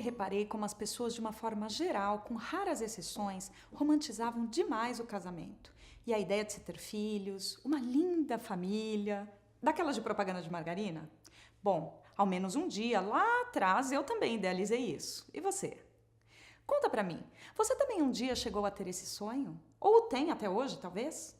reparei como as pessoas, de uma forma geral, com raras exceções, romantizavam demais o casamento. E a ideia de se ter filhos, uma linda família, daquelas de propaganda de margarina. Bom, ao menos um dia, lá atrás, eu também idealizei isso. E você? Conta pra mim, você também um dia chegou a ter esse sonho? Ou o tem até hoje, talvez?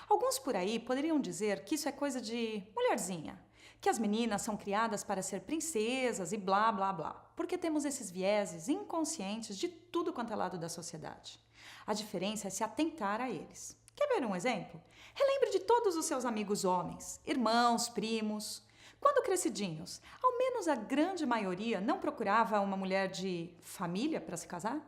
Alguns por aí poderiam dizer que isso é coisa de mulherzinha, que as meninas são criadas para ser princesas e blá blá blá, porque temos esses vieses inconscientes de tudo quanto é lado da sociedade. A diferença é se atentar a eles. Quer ver um exemplo? Relembre de todos os seus amigos homens, irmãos, primos. Quando crescidinhos, ao menos a grande maioria não procurava uma mulher de família para se casar?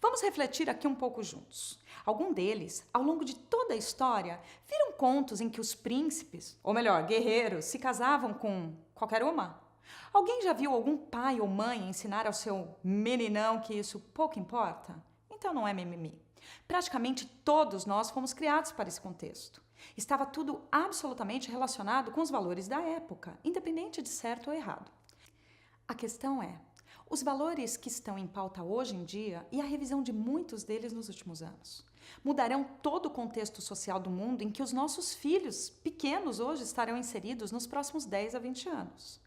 Vamos refletir aqui um pouco juntos. Algum deles, ao longo de toda a história, viram contos em que os príncipes, ou melhor, guerreiros, se casavam com qualquer uma? Alguém já viu algum pai ou mãe ensinar ao seu meninão que isso pouco importa? Então não é mimimi. Praticamente todos nós fomos criados para esse contexto. Estava tudo absolutamente relacionado com os valores da época, independente de certo ou errado. A questão é, os valores que estão em pauta hoje em dia e a revisão de muitos deles nos últimos anos mudarão todo o contexto social do mundo em que os nossos filhos pequenos hoje estarão inseridos nos próximos 10 a 20 anos.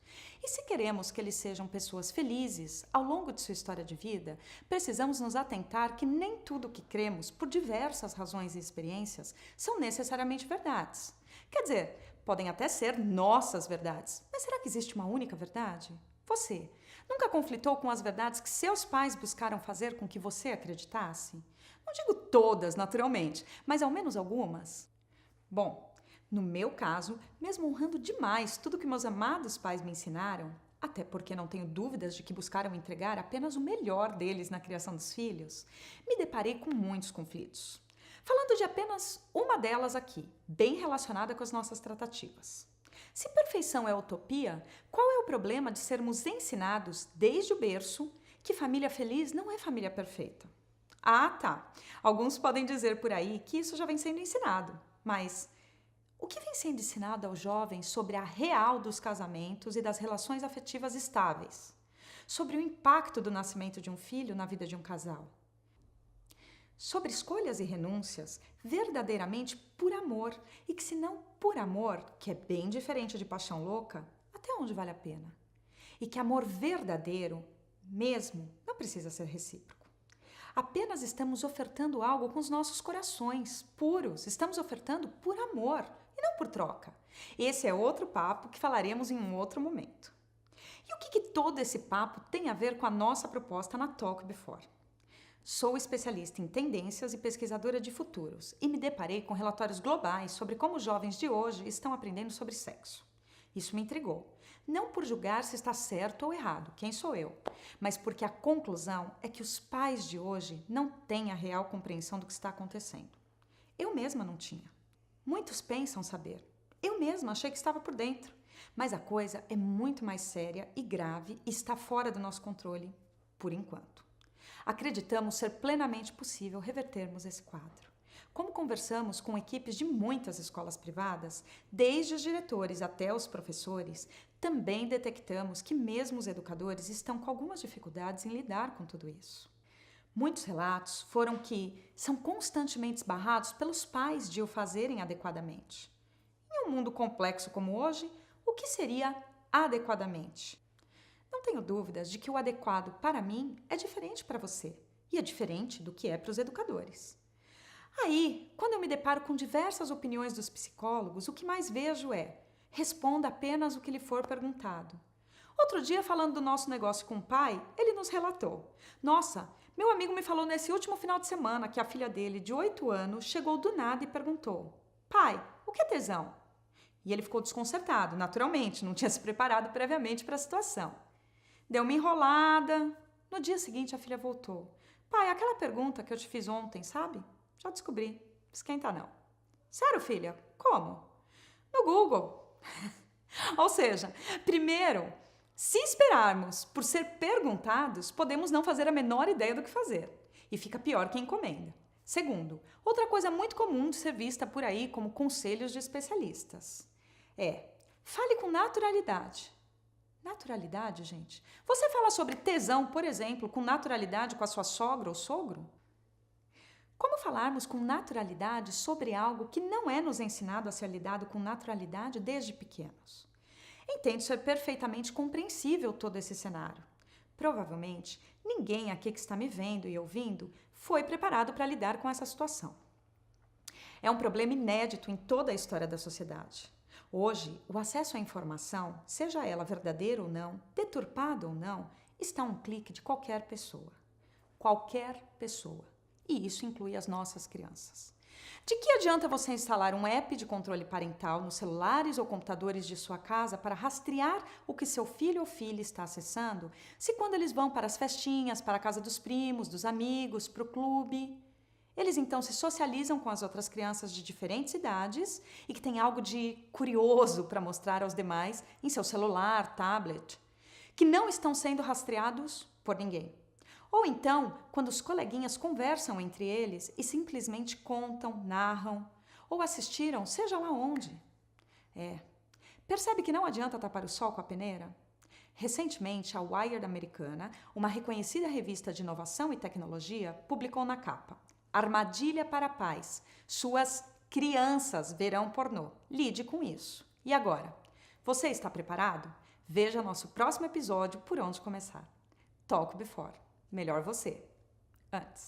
E se queremos que eles sejam pessoas felizes ao longo de sua história de vida, precisamos nos atentar que nem tudo o que cremos, por diversas razões e experiências, são necessariamente verdades. Quer dizer, podem até ser nossas verdades, mas será que existe uma única verdade? Você nunca conflitou com as verdades que seus pais buscaram fazer com que você acreditasse? Não digo todas, naturalmente, mas ao menos algumas. Bom, no meu caso, mesmo honrando demais tudo que meus amados pais me ensinaram, até porque não tenho dúvidas de que buscaram entregar apenas o melhor deles na criação dos filhos, me deparei com muitos conflitos. Falando de apenas uma delas aqui, bem relacionada com as nossas tratativas. Se perfeição é utopia, qual é o problema de sermos ensinados, desde o berço, que família feliz não é família perfeita? Ah, tá. Alguns podem dizer por aí que isso já vem sendo ensinado, mas o que vem sendo ensinado aos jovens sobre a real dos casamentos e das relações afetivas estáveis? Sobre o impacto do nascimento de um filho na vida de um casal? Sobre escolhas e renúncias verdadeiramente por amor, e que se não por amor, que é bem diferente de paixão louca, até onde vale a pena? E que amor verdadeiro, mesmo, não precisa ser recíproco. Apenas estamos ofertando algo com os nossos corações, puros, estamos ofertando por amor e não por troca. Esse é outro papo que falaremos em um outro momento. E o que todo esse papo tem a ver com a nossa proposta na Talk Before? Sou especialista em tendências e pesquisadora de futuros e me deparei com relatórios globais sobre como os jovens de hoje estão aprendendo sobre sexo. Isso me intrigou, não por julgar se está certo ou errado, quem sou eu, mas porque a conclusão é que os pais de hoje não têm a real compreensão do que está acontecendo. Eu mesma não tinha. Muitos pensam saber. Eu mesma achei que estava por dentro, mas a coisa é muito mais séria e grave e está fora do nosso controle, por enquanto. Acreditamos ser plenamente possível revertermos esse quadro. Como conversamos com equipes de muitas escolas privadas, desde os diretores até os professores, também detectamos que mesmo os educadores estão com algumas dificuldades em lidar com tudo isso. Muitos relatos foram que são constantemente esbarrados pelos pais de o fazerem adequadamente. Em um mundo complexo como hoje, o que seria adequadamente? Não tenho dúvidas de que o adequado para mim é diferente para você e é diferente do que é para os educadores. Aí, quando eu me deparo com diversas opiniões dos psicólogos, o que mais vejo é: responda apenas o que lhe for perguntado. Outro dia, falando do nosso negócio com o pai, ele nos relatou: nossa, meu amigo me falou nesse último final de semana que a filha dele, de 8 anos, chegou do nada e perguntou: pai, o que é tesão? E ele ficou desconcertado, naturalmente, não tinha se preparado previamente para a situação. Deu uma enrolada. No dia seguinte, a filha voltou. Pai, aquela pergunta que eu te fiz ontem, sabe? Já descobri. Esquenta não. Sério, filha? Como? No Google. Ou seja, primeiro, se esperarmos por ser perguntados, podemos não fazer a menor ideia do que fazer. E fica pior quem encomenda. Segundo, outra coisa muito comum de ser vista por aí como conselhos de especialistas é: fale com naturalidade. Naturalidade, gente? Você fala sobre tesão, por exemplo, com naturalidade com a sua sogra ou sogro? Como falarmos com naturalidade sobre algo que não é nos ensinado a ser lidado com naturalidade desde pequenos? Entendo ser perfeitamente compreensível todo esse cenário. Provavelmente, ninguém aqui que está me vendo e ouvindo foi preparado para lidar com essa situação. É um problema inédito em toda a história da sociedade. Hoje, o acesso à informação, seja ela verdadeira ou não, deturpada ou não, está a um clique de qualquer pessoa. Qualquer pessoa. E isso inclui as nossas crianças. De que adianta você instalar um app de controle parental nos celulares ou computadores de sua casa para rastrear o que seu filho ou filha está acessando, se quando eles vão para as festinhas, para a casa dos primos, dos amigos, para o clube, eles então se socializam com as outras crianças de diferentes idades e que têm algo de curioso para mostrar aos demais em seu celular, tablet, que não estão sendo rastreados por ninguém. Ou então, quando os coleguinhas conversam entre eles e simplesmente contam, narram ou assistiram, seja lá onde. Percebe que não adianta tapar o sol com a peneira? Recentemente, a Wired americana, uma reconhecida revista de inovação e tecnologia, publicou na capa: Armadilha para pais. Suas crianças verão pornô. Lide com isso. E agora? Você está preparado? Veja nosso próximo episódio por onde começar. Talk before. Melhor você. Antes.